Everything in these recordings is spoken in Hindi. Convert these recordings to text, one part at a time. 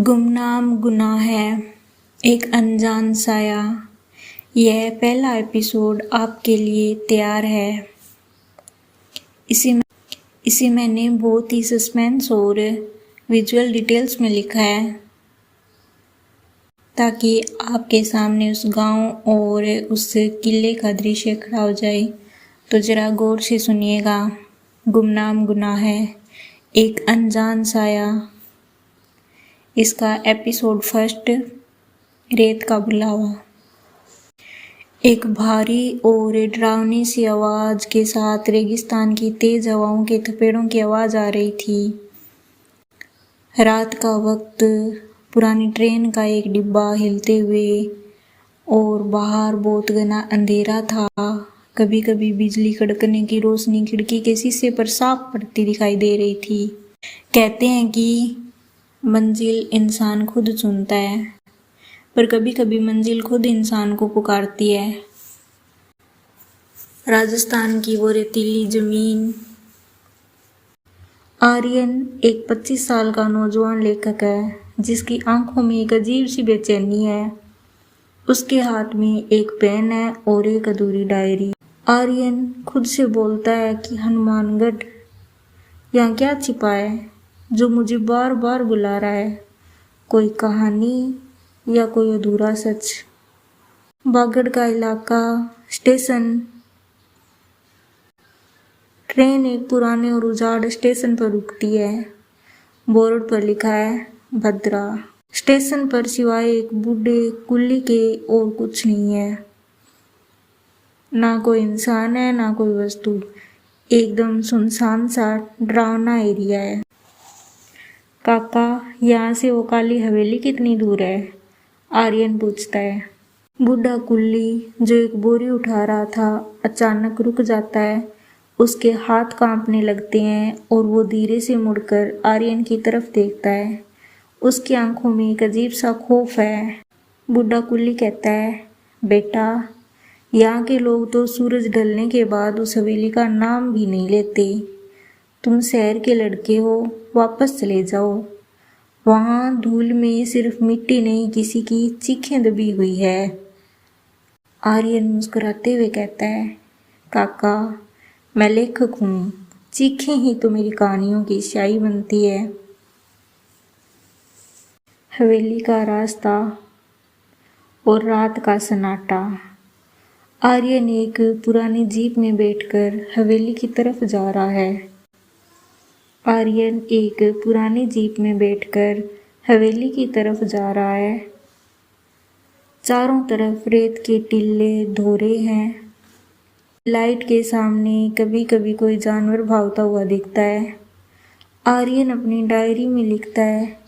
गुमनाम गुनाह है, एक अनजान साया। यह पहला एपिसोड आपके लिए तैयार है। इसे मैंने बहुत ही सस्पेंस और विजुअल डिटेल्स में लिखा है ताकि आपके सामने उस गांव और उस किले का दृश्य खड़ा हो जाए। तो जरा गौर से सुनिएगा। गुमनाम गुनाह है, एक अनजान साया। इसका एपिसोड फर्स्ट, रेत का बुलावा। एक भारी और डरावनी सी आवाज के साथ रेगिस्तान की तेज हवाओं के थपेड़ों की आवाज आ रही थी। रात का वक्त, पुरानी ट्रेन का एक डिब्बा हिलते हुए और बाहर बहुत घना अंधेरा था। कभी कभी बिजली कड़कने की रोशनी खिड़की के शीशे पर साफ पड़ती दिखाई दे रही थी। कहते हैं कि मंजिल इंसान खुद चुनता है, पर कभी कभी मंजिल खुद इंसान को पुकारती है। राजस्थान की वो रेतीली जमीन। आर्यन एक 25 साल का नौजवान लेखक है जिसकी आंखों में एक अजीब सी बेचैनी है। उसके हाथ में एक पेन है और एक अधूरी डायरी। आर्यन खुद से बोलता है कि हनुमानगढ़, यहाँ क्या छिपा है जो मुझे बार बार बुला रहा है? कोई कहानी या कोई अधूरा सच? बागड़ का इलाका, स्टेशन। ट्रेन एक पुराने और उजाड़ स्टेशन पर रुकती है। बोर्ड पर लिखा है भद्रा। स्टेशन पर सिवाय एक बूढ़े कुल्ली के और कुछ नहीं है। ना कोई इंसान है, ना कोई वस्तु। एकदम सुनसान सा डरावना एरिया है। काका, यहाँ से वो काली हवेली कितनी दूर है? आर्यन पूछता है। बूढ़ा कुल्ली जो एक बोरी उठा रहा था अचानक रुक जाता है। उसके हाथ कांपने लगते हैं और वो धीरे से मुड़कर आर्यन की तरफ देखता है। उसकी आंखों में एक अजीब सा खौफ है। बूढ़ा कुल्ली कहता है, बेटा, यहाँ के लोग तो सूरज ढलने के बाद उस हवेली का नाम भी नहीं लेते। तुम शहर के लड़के हो, वापस चले जाओ। वहां धूल में सिर्फ मिट्टी नहीं, किसी की चीखें दबी हुई है। आर्यन मुस्कुराते हुए कहता है, काका, मैं लेखक हूँ। चीखें ही तो मेरी कहानियों की स्याही बनती है। हवेली का रास्ता और रात का सन्नाटा। आर्यन एक पुरानी जीप में बैठकर हवेली की तरफ जा रहा है। आर्यन एक पुरानी जीप में बैठकर हवेली की तरफ जा रहा है। चारों तरफ रेत के टीले धोरे हैं। लाइट के सामने कभी कभी कोई जानवर भागता हुआ दिखता है। आर्यन अपनी डायरी में लिखता है।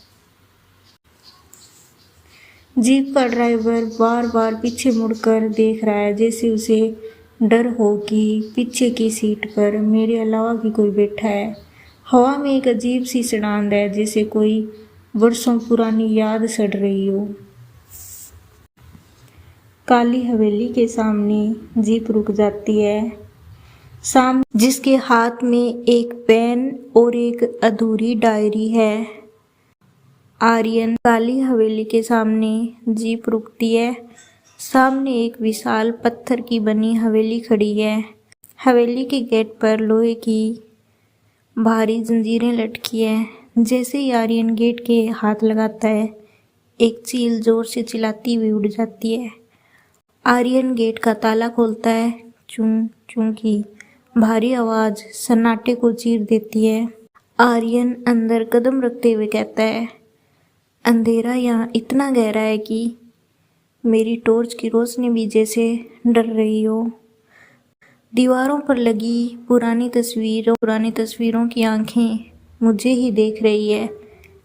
जीप का ड्राइवर बार बार पीछे मुड़कर देख रहा है, जैसे उसे डर हो कि पीछे की सीट पर मेरे अलावा भी कोई बैठा है। हवा में एक अजीब सी सड़ांध है, जैसे कोई वर्षों पुरानी याद सड़ रही हो। काली हवेली के सामने जीप रुक जाती है। सामने जिसके हाथ में एक पेन और एक अधूरी डायरी है। आर्यन काली हवेली के सामने जीप रुकती है। सामने एक विशाल पत्थर की बनी हवेली खड़ी है। हवेली के गेट पर लोहे की भारी जंजीरें लटकी है। जैसे ही आर्यन गेट के हाथ लगाता है, एक चील जोर से चिल्लाती हुई उड़ जाती है। आर्यन गेट का ताला खोलता है। चूं चूं की भारी आवाज सन्नाटे को चीर देती है। आर्यन अंदर कदम रखते हुए कहता है, अंधेरा यहाँ इतना गहरा है कि मेरी टॉर्च की रोशनी भी जैसे डर रही हो। दीवारों पर लगी पुरानी तस्वीरों की आंखें मुझे ही देख रही है।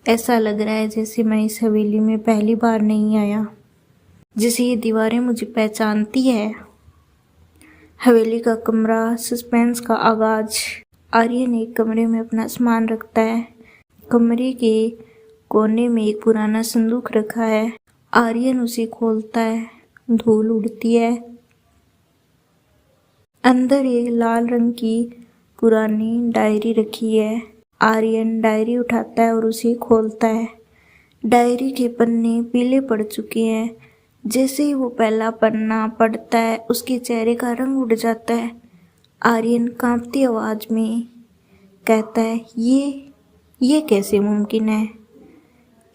ऐसा लग रहा है जैसे मैं इस हवेली में पहली बार नहीं आया, जैसे ये दीवारें मुझे पहचानती है। हवेली का कमरा, सस्पेंस का आगाज। आर्यन एक कमरे में अपना सामान रखता है। कमरे के कोने में एक पुराना संदूक रखा है। आर्यन उसे खोलता है। धूल उड़ती है। अंदर एक लाल रंग की पुरानी डायरी रखी है। आर्यन डायरी उठाता है और उसे खोलता है। डायरी के पन्ने पीले पड़ चुके हैं। जैसे ही वो पहला पन्ना पढ़ता है उसके चेहरे का रंग उड़ जाता है। आर्यन कांपती आवाज में कहता है, ये कैसे मुमकिन है?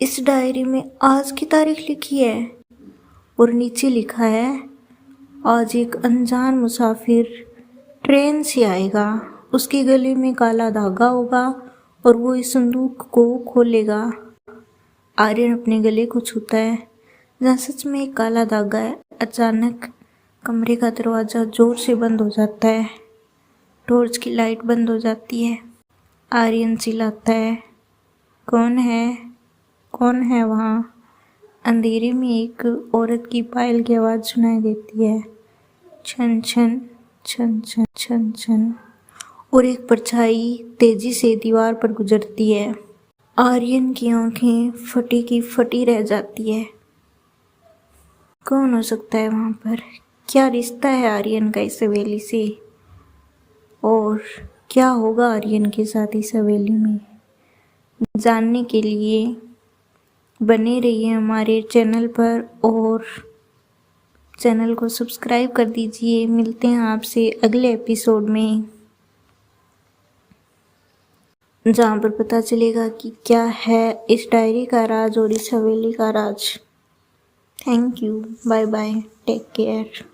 इस डायरी में आज की तारीख लिखी है और नीचे लिखा है, आज एक अनजान मुसाफिर ट्रेन से आएगा, उसके गले में काला धागा होगा और वो इस संदूक को खोलेगा। आर्यन अपने गले को छूता है जहाँ सच में एक काला धागा है। अचानक कमरे का दरवाज़ा जोर से बंद हो जाता है। टॉर्च की लाइट बंद हो जाती है। आर्यन चिल्लाता है, कौन है वहाँ? अंधेरे में एक औरत की पायल की आवाज़ सुनाई देती है, छन छन छन छन छन छन, और एक परछाई तेजी से दीवार पर गुजरती है। आर्यन की आंखें फटी की फटी रह जाती है। कौन हो सकता है वहाँ पर? क्या रिश्ता है आर्यन का इस हवेली से? और क्या होगा आर्यन के साथ इस हवेली में? जानने के लिए बने रहिए हमारे चैनल पर और चैनल को सब्सक्राइब कर दीजिए। मिलते हैं आपसे अगले एपिसोड में, जहाँ पर पता चलेगा कि क्या है इस डायरी का राज और इस हवेली का राज। Thank you, bye bye, take care.